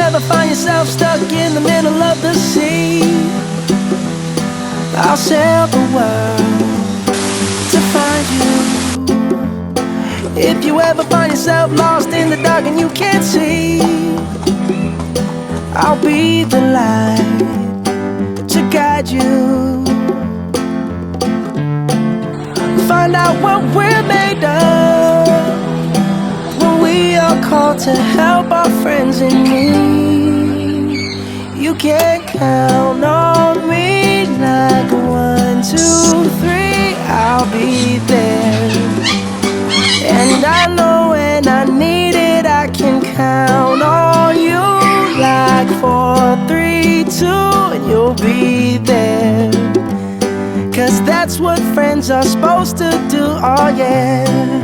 ever find yourself stuck in the middle of the sea, I'll sail the world to find you. If you ever find yourself lost in the dark and you can't see, I'll be the light to guide you. Find out what we're made of when we are called to help our friends in need. You can count on me like 1, 2, 3, I'll be there. And I know when I need it, I can count on you like 4, 3, 2, and you'll be there. 'Cause that's what friends are supposed to do, oh yeah.